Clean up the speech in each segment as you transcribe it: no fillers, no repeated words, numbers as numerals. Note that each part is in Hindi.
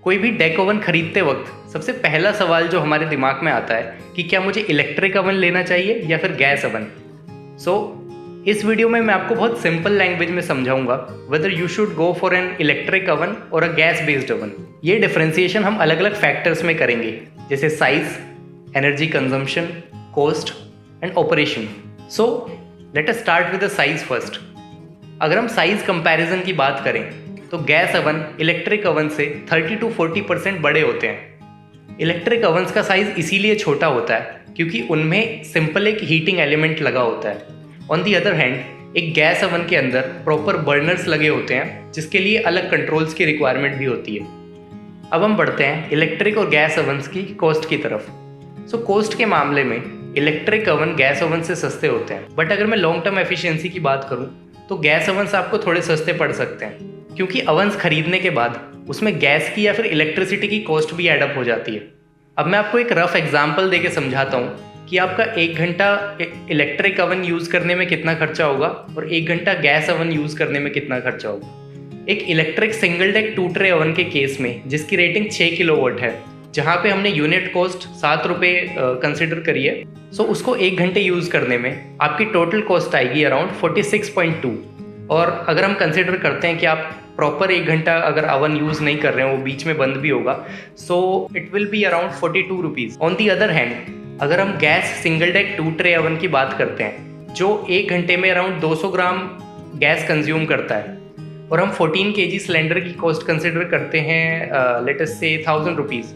कोई भी डेक ओवन खरीदते वक्त सबसे पहला सवाल जो हमारे दिमाग में आता है कि क्या मुझे इलेक्ट्रिक ओवन लेना चाहिए या फिर गैस ओवन। इस वीडियो में मैं आपको बहुत सिंपल लैंग्वेज में समझाऊंगा whether you should go for an electric oven और अ गैस बेस्ड ओवन। ये डिफरेंशिएशन हम अलग अलग फैक्टर्स में करेंगे, जैसे size, energy consumption, cost and operation. Let us start with the size first. अगर हम साइज कंपैरिजन की बात करें तो गैस ओवन इलेक्ट्रिक ओवन से 30 to 40% बड़े होते हैं। इलेक्ट्रिक ओवंस का साइज इसीलिए छोटा होता है क्योंकि उनमें सिंपल एक हीटिंग एलिमेंट लगा होता है। ऑन दी अदर हैंड एक गैस ओवन के अंदर प्रॉपर बर्नर्स लगे होते हैं जिसके लिए अलग कंट्रोल्स की रिक्वायरमेंट भी होती है। अब हम बढ़ते हैं इलेक्ट्रिक और गैस ओवंस की कॉस्ट की तरफ। कॉस्ट के मामले में इलेक्ट्रिक ओवन गैस ओवन से सस्ते होते हैं, बट अगर मैं लॉन्ग टर्म एफिशिएंसी की बात करूं तो गैस ओवंस आपको थोड़े सस्ते पड़ सकते हैं क्योंकि ओवंस खरीदने के बाद उसमें गैस की या फिर इलेक्ट्रिसिटी की कॉस्ट भी एडअप हो जाती है। अब मैं आपको एक रफ एग्जांपल देके समझाता हूँ कि आपका 1 घंटा इलेक्ट्रिक ओवन यूज़ करने में कितना खर्चा होगा और 1 घंटा गैस ओवन यूज़ करने में कितना खर्चा होगा। एक electric single deck 2 tray oven के केस में जिसकी रेटिंग 6 किलोवाट है, जहाँ पे हमने यूनिट कॉस्ट 7 रुपये कंसिडर करी है, उसको 1 घंटे यूज़ करने में आपकी टोटल कॉस्ट आएगी अराउंड 46.2। और अगर हम कंसिडर करते हैं कि आप प्रॉपर 1 घंटा अगर ओवन यूज़ नहीं कर रहे हैं, वो बीच में बंद भी होगा, it will be around 42 rupees. On the other hand अगर हम gas single deck 2 tray oven की बात करते हैं जो 1 घंटे में अराउंड 200 ग्राम गैस कंज्यूम करता है और हम 14 kg सिलेंडर की कॉस्ट कंसिडर करते हैं लेट अस से 1000 rupees,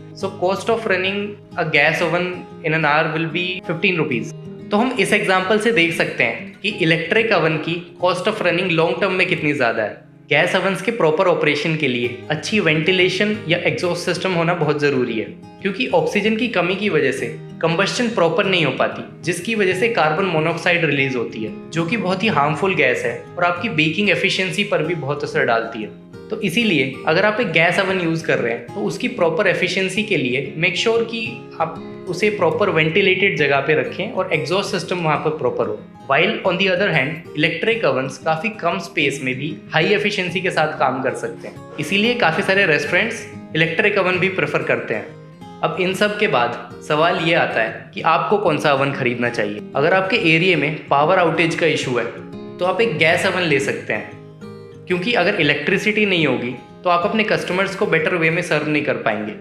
cost of running a gas oven in an hour will be 15 rupees. तो हम इस एग्जांपल से देख सकते हैं कि इलेक्ट्रिक ओवन की cost of running long term में कितनी ज़्यादा है। गैस ओवंस के प्रॉपर ऑपरेशन के लिए अच्छी वेंटिलेशन या एग्जॉस्ट सिस्टम होना बहुत ज़रूरी है क्योंकि ऑक्सीजन की कमी की वजह से कंबस्शन प्रॉपर नहीं हो पाती, जिसकी वजह से कार्बन मोनोऑक्साइड रिलीज होती है जो कि बहुत ही हार्मफुल गैस है और आपकी बेकिंग एफिशिएंसी पर भी बहुत असर डालती है। तो इसीलिए अगर आप एक गैस ओवन यूज़ कर रहे हैं तो उसकी प्रॉपर एफिशिएंसी के लिए मेक श्योर कि आप उसे प्रॉपर वेंटिलेटेड जगह पे रखें और एग्जॉस्ट सिस्टम वहाँ पर प्रॉपर हो। While on the other hand electric ovens काफ़ी कम स्पेस में भी हाई एफिशिएंसी के साथ काम कर सकते हैं, इसीलिए काफ़ी सारे रेस्टोरेंट्स इलेक्ट्रिक ओवन भी प्रेफर करते हैं। अब इन सब के बाद सवाल ये आता है कि आपको कौन सा ओवन खरीदना चाहिए। अगर आपके एरिया में पावर आउटेज का इशू है तो आप एक गैस ओवन ले सकते हैं क्योंकि अगर इलेक्ट्रिसिटी नहीं होगी तो आप अपने कस्टमर्स को बेटर वे में सर्व नहीं कर पाएंगे।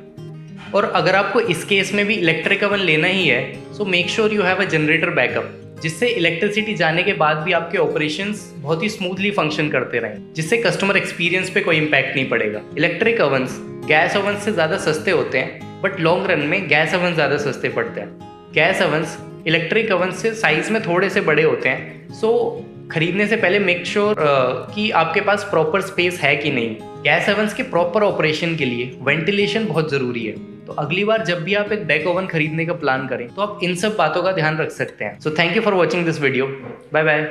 और अगर आपको इस केस में भी इलेक्ट्रिक ओवन लेना ही है so make sure you have a generator backup, जिससे इलेक्ट्रिसिटी जाने के बाद भी आपके ऑपरेशंस बहुत ही स्मूथली फंक्शन करते रहें, जिससे कस्टमर एक्सपीरियंस पे कोई इम्पैक्ट नहीं पड़ेगा। इलेक्ट्रिक ओवंस गैस ओवन से ज़्यादा सस्ते होते हैं बट लॉन्ग रन में गैस ओवन ज़्यादा सस्ते पड़ते हैं। गैस ओवंस इलेक्ट्रिक ओवन से साइज़ में थोड़े से बड़े होते हैं, खरीदने से पहले मेक श्योर कि आपके पास प्रॉपर स्पेस है कि नहीं। गैस ओवंस के प्रॉपर ऑपरेशन के लिए वेंटिलेशन बहुत ज़रूरी है। तो अगली बार जब भी आप एक डेक ओवन खरीदने का प्लान करें तो आप इन सब बातों का ध्यान रख सकते हैं। Thank you for watching this video. Bye bye.